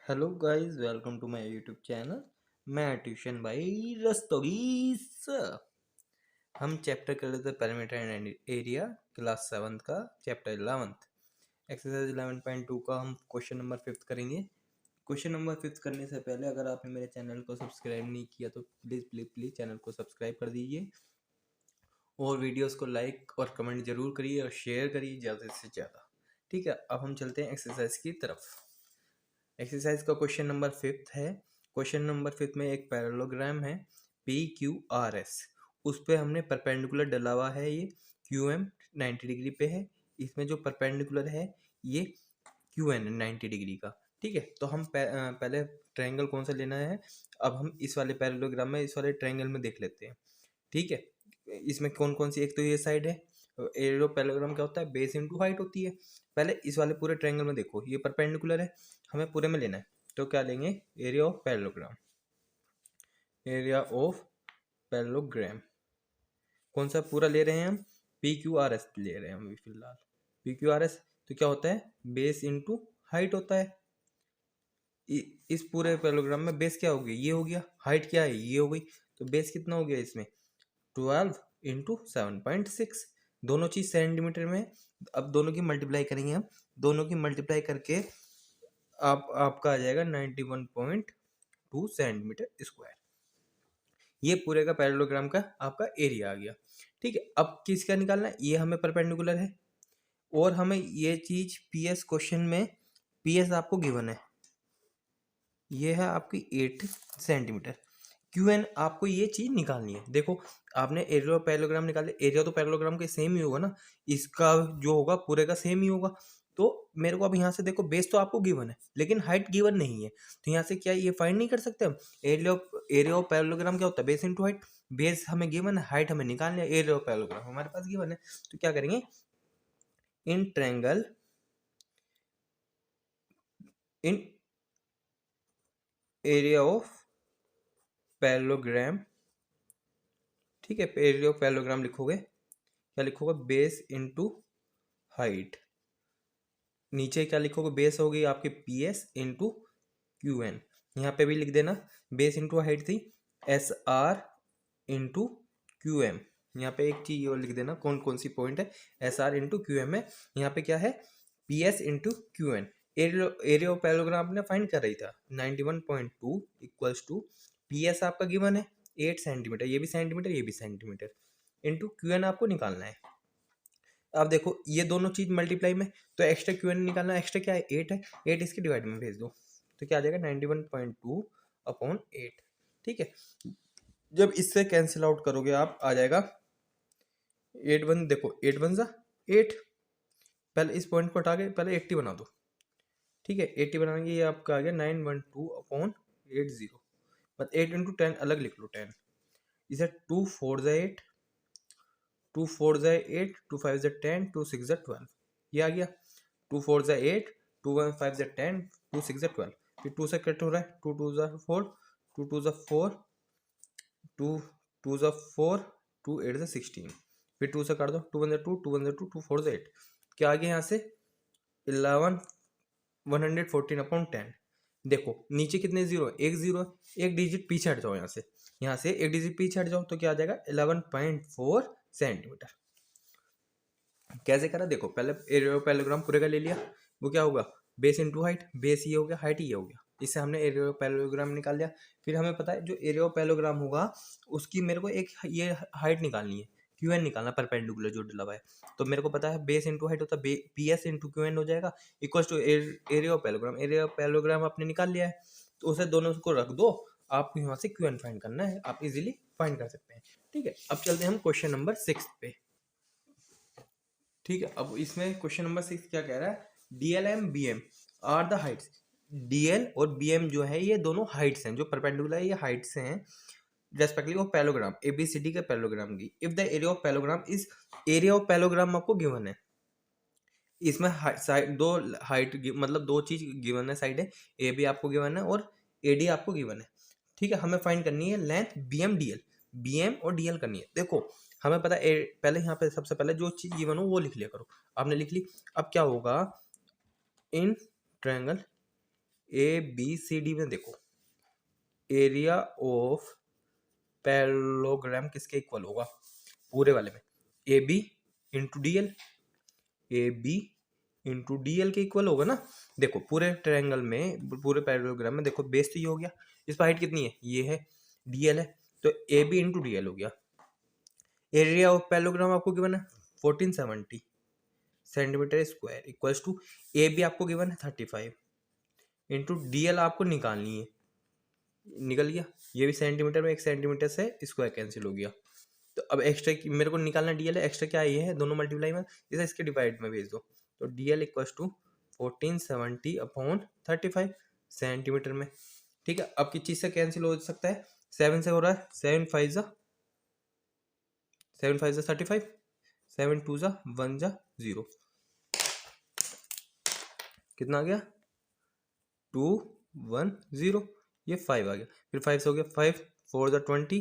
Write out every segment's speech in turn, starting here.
Hello guys, welcome to my YouTube channel. मैं tuition भाई Rastogi sir. हम चैप्टर कर रहे थे पैरामीटर एंड एरिया, क्लास 7 का चैप्टर 11th, एक्सरसाइज 11.2 का हम क्वेश्चन नंबर 5 करेंगे। क्वेश्चन नंबर 5 करने से पहले अगर आपने मेरे चैनल को सब्सक्राइब नहीं किया तो प्लीज़ प्लीज़ प्लीज़ चैनल को सब्सक्राइब कर दीजिए और वीडियोस को लाइक और कमेंट जरूर करिए और शेयर करिए ज़्यादा से ज़्यादा। ठीक है, अब हम चलते हैं एक्सरसाइज की तरफ। एक्सरसाइज का क्वेश्चन नंबर 5 है। क्वेश्चन नंबर 5 में एक पैरेललोग्राम है PQRS। उस पे हमने परपेंडिकुलर डला हुआ है, ये QM 90 डिग्री पे है। इसमें जो परपेंडिकुलर है ये QN 90 डिग्री का। ठीक है, तो हम पहले ट्रायंगल कौन सा लेना है, अब हम इस वाले पैरेललोग्राम में इस वाले ट्रायंगल में देख लेते हैं। ठीक है, इसमें कौन कौन सी, एक तो ये साइड है। एरिया पैरेललोग्राम क्या होता है, बेस इनटू हाइट होती है। पहले इस वाले पूरे ट्रायंगल में देखो, ये परपेंडिकुलर है, हमें पूरे में लेना है। तो क्या लेंगे, area of parallelogram. Area of parallelogram कौन सा पूरा ले रहे हैं हम, PQRS ले रहे हैं हम अभी फिलहाल। PQRS तो क्या होता है, बेस इंटू हाइट होता है। इस पूरे पैरेललोग्राम में बेस क्या हो गया, ये हो गया। हाइट क्या है, ये हो गई। तो बेस कितना हो गया इसमें, 12 इंटू 7.6। दोनों चीज सेंटीमीटर में। अब दोनों की मल्टीप्लाई करेंगे हम, दोनों की मल्टीप्लाई करके आपका आ जाएगा 91.2 सेंटीमीटर स्क्वायर। ये पूरे का पैरेललोग्राम का आपका एरिया आ गया। ठीक है, अब किसका निकालना है, ये हमें परपेंडिकुलर है और हमें ये चीज PS क्वेश्चन में PS आपको गिवन है, ये है आपकी 8 सेंटीमीटर। QN आपको ये चीज निकालनी है। देखो, आपने एरिया पैरेललोग्राम निकाले, एरिया तो पैरेललोग्राम के सेम ही होगा ना, इसका जो होगा पूरे का सेम ही होगा। तो मेरे को अब यहाँ से देखो, बेस तो आपको गिवन है लेकिन हाइट गिवन नहीं है, तो यहाँ से क्या ये फाइंड नहीं कर सकते हम। एरिया ऑफ पैरेललोग्राम क्या होता है, बेस इंटू हाइट। बेस हमें गिवन है, हाइट हमें निकालना है, एरिया ऑफ पैरेललोग्राम हमारे पास गिवन है। तो क्या करेंगे, in triangle in area of parallelogram. ठीक है, एरिया ऑफ पैरेललोग्राम लिखोगे, क्या लिखोगे, बेस इंटू हाइट। नीचे क्या लिखोगे, बेस हो गई आपकी PS इंटू QN। यहाँ पे भी लिख देना, बेस इंटू हाइट थी SR इंटू QM। यहाँ पे एक चीज और लिख देना, कौन कौन सी पॉइंट है, SR इंटू QM है। यहाँ पे क्या है, PS into QN। Area of parallelogram आपने फाइंड कर रही था 91.2 इक्वल्स टू PS आपका गिवन है 8 सेंटीमीटर, ये भी सेंटीमीटर ये भी सेंटीमीटर, इंटू QN आपको निकालना है। अब देखो ये दोनों चीज मल्टीप्लाई में, तो एक्स्ट्रा QN निकालना, एक्स्ट्रा क्या है, 8 है, 8 इसके डिवाइड में भेज दो, तो क्या आ जाएगा 91.2 अपॉन 8। ठीक है, जब इससे कैंसिल आउट करोगे आप, आ जाएगा 8 वन, देखो 8 वन जा 8। पहले इस पॉइंट को हटा के पहले 80 बना दो। ठीक है, 80 बनाएंगे, ये आपका आ गया 912 अपॉन 80। बट 8 इंटू 10 अलग लिख लो, 10 इसे 2 4 जा 8, 2 4 जा 8, 2 5 जा 10, 2 6 जा 12, ये आ गया। 2 4 जा 8, 2 5 जा 10, 2 6 जा 12, फिर 2 से कट हो रहा है, 2 2 जा 4, 2 2 जा 4, 2 2 जा 4, 2 8 जा 16, फिर 2 से काट दो, 2 1 जा 2, 2 1 जा 2, 2 4 जा 8, क्या आ गया यहाँ से 11 114 अपॉन 10। देखो नीचे कितने जीरो, एक जीरो, एक डिजिट पीछे हट जाओ, यहाँ से एक डिजिट पीछे हट जाओ, तो क्या आ जाएगा 11.4 सेंटीमीटर। कैसे करा, देखो पहले एरिया पैरेललोग्राम पूरे का ले लिया, वो क्या होगा, बेस इंटू हाइट, बेस ये हो गया, हाइट ये हो गया, इससे हमने एरिया पैरेललोग्राम निकाल लिया। फिर हमें पता है जो एरिया पैरेललोग्राम होगा उसकी मेरे को एक ये हाइट निकालनी है, QN निकालना, परपेंडिकुलर जो डला हुआ है। तो मेरे को पता है बेस इंटू हाइट होता है PS इंटू QN हो जाएगा, equal to area parallelogram. Area parallelogram आपने निकाल लिया है, तो उसे दोनों को रख दो, आपको यहाँ से QN फाइंड करना है, आप इजीली फाइंड कर सकते हैं। ठीक है, अब चलते हैं हम क्वेश्चन नंबर 6 पे। ठीक है, अब इसमें क्वेश्चन नंबर 6 क्या कह रहा है, DL M BM are the heights. DL और BM जो है ये दोनों हाइट्स हैं, जो परपेंडिकुलर है ये हाइट्स हैं रेस्पेक्टिवली ऑफ पैरेललोग्राम ABCD के पैरेललोग्राम की। If the area of parallelogram is, area of parallelogram आपको गिवन है, इसमें साइड दो हाइट मतलब दो चीज गिवन है, साइड है AB आपको गिवन है और AD आपको गिवन है। ठीक है, हमें फाइंड करनी है लेंथ BM DL, BM और DL करनी है। देखो हमें पता है पहले यहाँ पे सबसे पहले जो चीज गिवन हो वो लिख लिया करो, आपने लिख ली। अब क्या होगा, इन ट्रायंगल ABCD में देखो एरिया ऑफ पैरेललोग्राम किसके इक्वल होगा, पूरे वाले में AB into DL, AB into DL के इक्वल होगा ना। देखो पूरे ट्रायंगल में, पूरे पैरेललोग्राम में देखो बेस तो ये हो गया, इस पर हाइट कितनी है, ये है, DL है, तो AB इंटू DL हो गया। एरिया ऑफ पैरेललोग्राम आपको गिवन है 1470 centimetre square equals to AB आपको गिवन है 35 इंटू DL आपको निकालनी है, निकल गया, ये भी सेंटीमीटर में, 1 सेंटीमीटर से स्क्वायर कैंसिल हो गया। तो अब एक्स्ट्रा मेरे को निकालना DL है, एक्स्ट्रा क्या ये है, दोनों मल्टीप्लाई में, इसे इसके डिवाइड में भेज दो, तो DL equals to 1470 upon 35 centimetre में। ठीक है, अब किस चीज से कैंसिल हो सकता है, 7 से हो रहा है, 7 5 जा 35, 7 2 जा 1 जा 0, कितना आ गया 2 1 0, ये 5 आ गया, फिर 5 से हो गया 5 4 जा 20,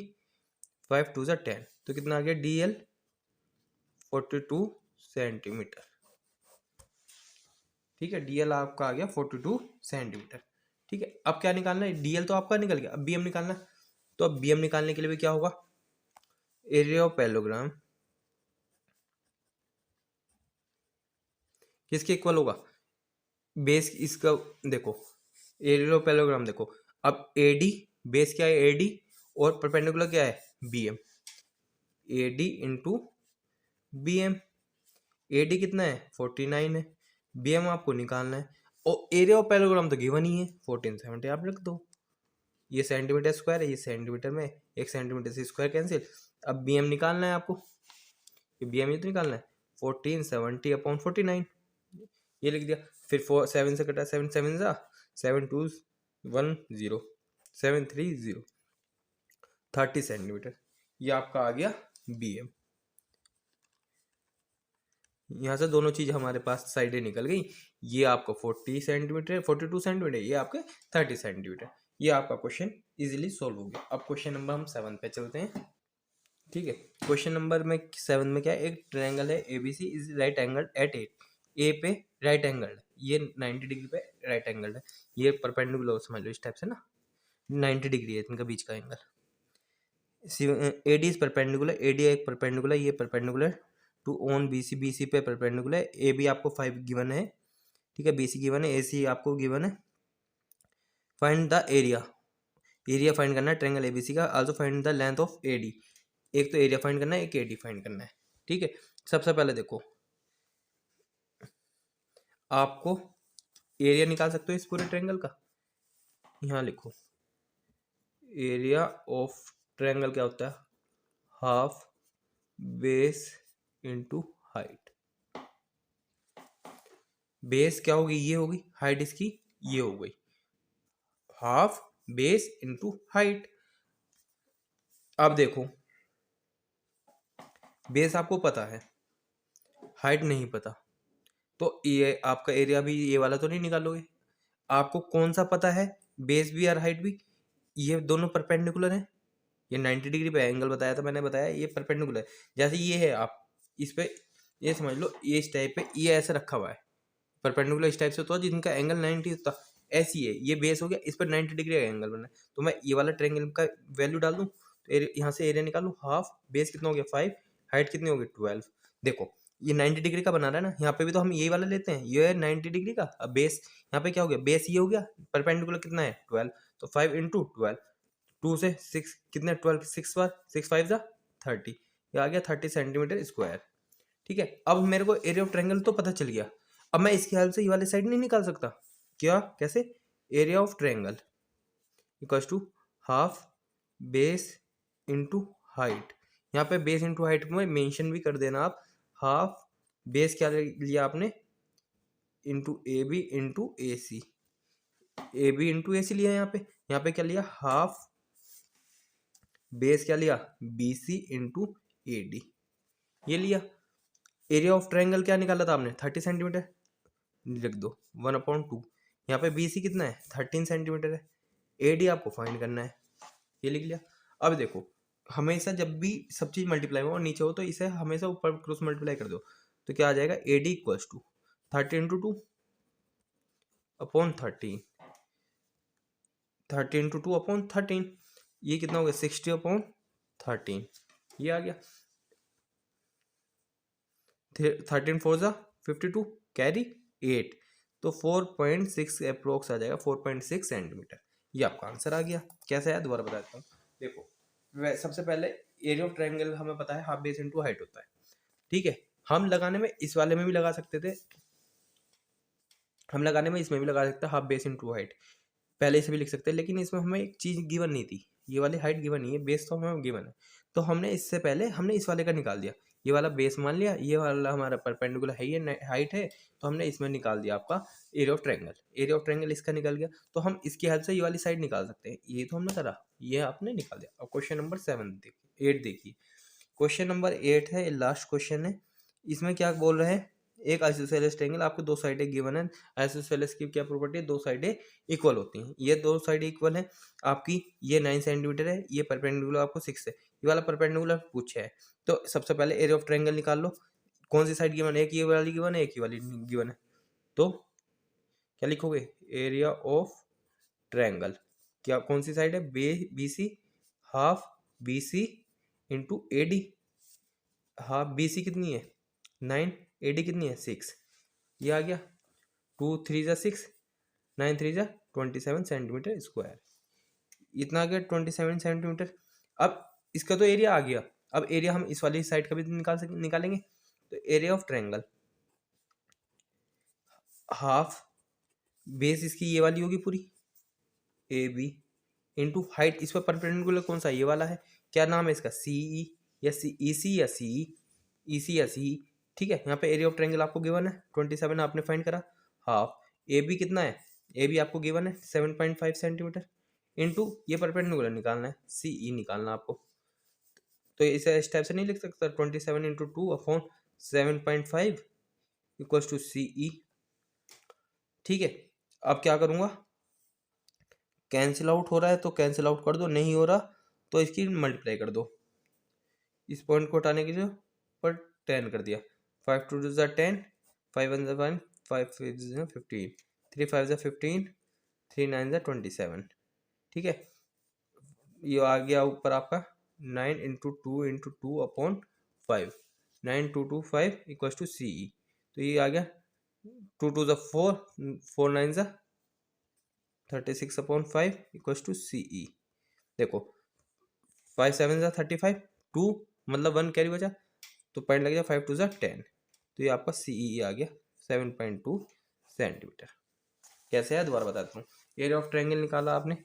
5 2 जा 10, तो कितना आ गया DL 42 सेंटीमीटर। ठीक है, DL आपका आ गया 42 सेंटीमीटर। ठीक है, अब क्या निकालना है, DL तो आपका निकल गया, अब BM निकालना है। तो अब BM निकालने के लिए भी क्या होगा, एरिया ऑफ पैरेललोग्राम किसके इक्वल होगा, बेस इसका देखो, एरिया ऑफ पैरेललोग्राम देखो, अब AD बेस क्या है AD और परपेंडिकुलर क्या है BM, AD into BM, AD कितना है 49 है, BM आपको निकालना है, और एरिया ऑफ पैरेललोग्राम तो गिवन ही है 1470, आप रख दो, ये सेंटीमीटर स्क्वायर है, ये सेंटीमीटर में, 1 सेंटीमीटर से स्क्वायर कैंसिल। अब BM निकालना है आपको, ये BM ये तो निकालना है 1470 अपॉन 49, ये लिख दिया, फिर 7 से कटा, 7 7 जा 7 2 1 0 7 3 0, 30 सेंटीमीटर, ये आपका आ गया BM। यहाँ से दोनों चीज हमारे पास साइडें निकल गई, ये आपका 40 सेंटीमीटर 42 सेंटीमीटर, ये आपके 30 सेंटीमीटर, ये आपका क्वेश्चन इजीली सॉल्व हो गया। अब क्वेश्चन नंबर हम 7 पे चलते हैं। ठीक है, क्वेश्चन नंबर में 7 में क्या है, एक ट्रायंगल है ABC is right angle at A पे राइट एंगल, ये 90 डिग्री पे राइट एंगल है, ये परपेंडिकुलर समझ लो इस टाइप से ना, 90 डिग्री है इनका बीच का angle, AD is perpendicular, AD एक परपेंडिकुलर, ये perpendicular to on BC, BC पे परपेंडिकुलर, AB आपको 5 गिवन है, ठीक है, BC गिवन है, AC आपको गिवन है, find the area, area find करना है ट्रायंगल ABC का, also find the length of AD, एक तो एरिया फाइंड करना है, एक AD फाइंड करना है। ठीक है, सबसे पहले देखो आपको एरिया निकाल सकते हो इस पूरे ट्रायंगल का, यहाँ लिखो एरिया ऑफ ट्रायंगल क्या होता है, half base into height, base क्या होगी, ये होगी, हाइट इसकी ये हो गई, हाफ बेस इंटू हाइट। अब देखो बेस आपको पता है, हाइट नहीं पता, तो ये आपका एरिया भी ये वाला तो नहीं निकालोगे, आपको कौन सा पता है, बेस भी और हाइट भी, ये दोनों परपेंडिकुलर है, ये 90 डिग्री पे एंगल बताया था मैंने, बताया ये परपेंडिकुलर है, जैसे ये है आप इस पे ये समझ लो, ये इस टाइप पे ये ऐसे रखा हुआ है, परपेंडिकुलर इस टाइप से होता है जिनका एंगल 90 होता, ऐसी है, ये बेस हो गया, इस पर 90 डिग्री का एंगल बना है, तो मैं ये वाला ट्रायंगल का वैल्यू डाल दूं, तो यहाँ से एरिया निकालूं, हाफ बेस कितना हो गया 5, हाइट कितनी होगी 12, देखो ये 90 डिग्री का बना रहा है ना, यहाँ पे भी तो हम यही वाला लेते हैं, ये है 90 डिग्री का, अब बेस यहाँ पे क्या हो गया, बेस ये हो गया, परपेंडिकुलर कितना है 12, तो 5 इंटू 12, 2 से 6 कितने 12, 6 बार 6 5 जा 30, ये आ गया 30 सेंटीमीटर स्क्वायर। ठीक है, अब मेरे को एरिया ऑफ ट्रायंगल तो पता चल गया, अब मैं इसके हेल्प से ये वाले साइड नहीं निकाल सकता, क्या कैसे, area of triangle equals to half base into height, यहाँ पे बेस इंटू हाइट में मेंशन भी कर देना आप, हाफ बेस क्या लिया आपने into AB into AC, AB into AC लिया यहाँ पे क्या लिया, हाफ बेस क्या लिया BC इंटू AD, ये लिया। एरिया ऑफ ट्रायंगल क्या निकाला था आपने 30 सेंटीमीटर, लिख दो 1/2, यहाँ पे BC कितना है 13 सेंटीमीटर है, AD आपको फाइंड करना है, ये लिख लिया। अब देखो हमेशा जब भी सब चीज मल्टीप्लाई हो और नीचे हो तो इसे हमेशा ऊपर क्रॉस मल्टीप्लाई कर दो, तो क्या आ जाएगा AD equals to 30 into 2 upon 13, 30 into 2/13, ये कितना हो गया 60/13, ये आ गया। 13 4 जा 52, कैरी 8, तो 4.6 अप्रोक्स आ जाएगा, 4.6 सेंटीमीटर। ये आपका आंसर आ गया। कैसे है दोबारा बताता हूँ। देखो सबसे पहले एरिया ऑफ ट्रायंगल हमें पता है हाफ बेस इंटू हाइट होता है, ठीक है। हम लगाने में इस वाले में भी लगा सकते थे, हम लगाने में इसमें भी लगा सकते हैं हाफ बेस इंटू हाइट, पहले से भी लिख सकते हैं, लेकिन इसमें हमें एक चीज़ गिवन नहीं थी, ये वाली हाइट गिवन नहीं है, बेस तो हमें गिवन है। तो हमने इससे पहले हमने इस वाले का निकाल दिया, ये वाला बेस मान लिया, ये वाला हमारा परपेंडिकुलर है, ये हाइट है, तो हमने इसमें निकाल दिया आपका area of triangle. Area of triangle इसका निकल गया, तो हम इसकी हेल्प से ये वाली साइड निकाल सकते हैं। ये तो हमने करा, ये आपने निकाल दिया। अब क्वेश्चन नंबर 7 देखिए, 8 देखिए। क्वेश्चन नंबर 8 है, लास्ट क्वेश्चन है। इसमें क्या बोल रहे हैं, एक आइसोसेलेस ट्रायंगल, आपको दो साइडें गिवन है। आइसोसेलेस की क्या प्रॉपर्टी है, दो साइडें इक्वल होती हैं। ये दो साइडें इक्वल है आपकी, ये 9 सेंटीमीटर है, ये परपेंडिकुलर आपको 6 है, ये वाला परपेंडिकुलर पूछा है। तो सबसे पहले एरिया ऑफ ट्रायंगल निकाल लो। कौन सी साइड गिवन है, एक ये वाली गिवन है, एक ही वाली गिवन है, तो क्या लिखोगे, एरिया ऑफ ट्रायंगल क्या कौन सी साइड है, B C, half B C into A D. Half B C कितनी है 9, ए डी कितनी है 6, ये आ गया। 2 3 जा 6, 9 3 जा 27 सेंटीमीटर स्क्वायर, इतना आ गया 27 सेंटीमीटर। अब इसका तो एरिया आ गया, अब एरिया हम इस वाली साइड का भी निकालेंगे। तो area of triangle half base इसकी ये वाली होगी पूरी, ए बी, इंटू हाइट, इस पर परपेंडिकुलर कौन सा, ये वाला है, क्या नाम है इसका, सीई या सी ई सी या सी ई सी या सी, ठीक है। यहाँ पे एरिया ऑफ ट्रायंगल आपको गिवन है 27, आपने फाइंड करा। हाफ ए बी कितना है, ए बी आपको गिवन है 7.5 सेंटीमीटर, इंटू ये परपेंडिकुलर निकालना है, सी ई निकालना आपको। तो इसे इस टाइप से नहीं लिख सकता, 27 इंटू 2/7.5 इक्वल्स टू सी ई, ठीक है। अब क्या करूँगा, कैंसिल आउट हो रहा है तो कैंसिल आउट कर दो, नहीं हो रहा तो इसकी मल्टीप्लाई कर दो। इस पॉइंट को हटाने के लिए पर 10 कर दिया, 5 2 ज़ा 10, 5 1 ज़ा 1, 5 5 ज़ा 15, 3 5 ज़ा 15, 3 9 ज़ा 27, ठीक है। ये आ गया ऊपर आपका 9 इंटू 2/2/5, 9 2 2 5 इक्वल्स टू सी ई, तो ये आ गया 2 2 ज़ा 4, 4 9 ज़ा 36/5 इक्वल्स टू सी ई। देखो 5 7 ज़ा 35, 2 मतलब 1 कैरी बचा, तो पॉइंट लग गया 5 2 ज़ा 10, तो ये आपका सी ई आ गया 7.2 सेंटीमीटर। कैसे है दोबारा बताता हूँ। एरिया ऑफ ट्रायंगल निकाला आपने,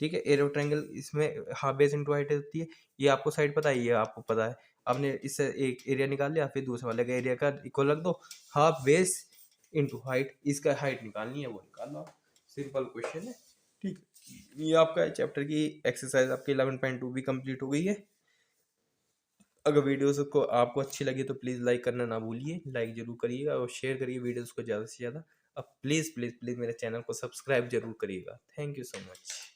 ठीक है। एरिया ऑफ ट्रायंगल इसमें हाफ बेस इंटू हाइट होती है, ये आपको साइड पता है, ये आपको पता है। आपने इससे एक एरिया निकाल लिया, फिर दूसरे वाले का एरिया का इक्वल रख दो, हाफ बेस इंटू हाइट, इसका हाइट निकालनी है वो निकाल लो, सिंपल क्वेश्चन है, ठीक है। ये आपका चैप्टर की एक्सरसाइज आपकी 11.2 भी कंप्लीट हो गई है। अगर वीडियोस को आपको अच्छी लगी तो प्लीज़ लाइक करना ना भूलिए, लाइक जरूर करिएगा और शेयर करिए वीडियोस को ज़्यादा से ज़्यादा। अब प्लीज़ प्लीज़ प्लीज़ मेरे चैनल को सब्सक्राइब जरूर करिएगा। Thank you so much.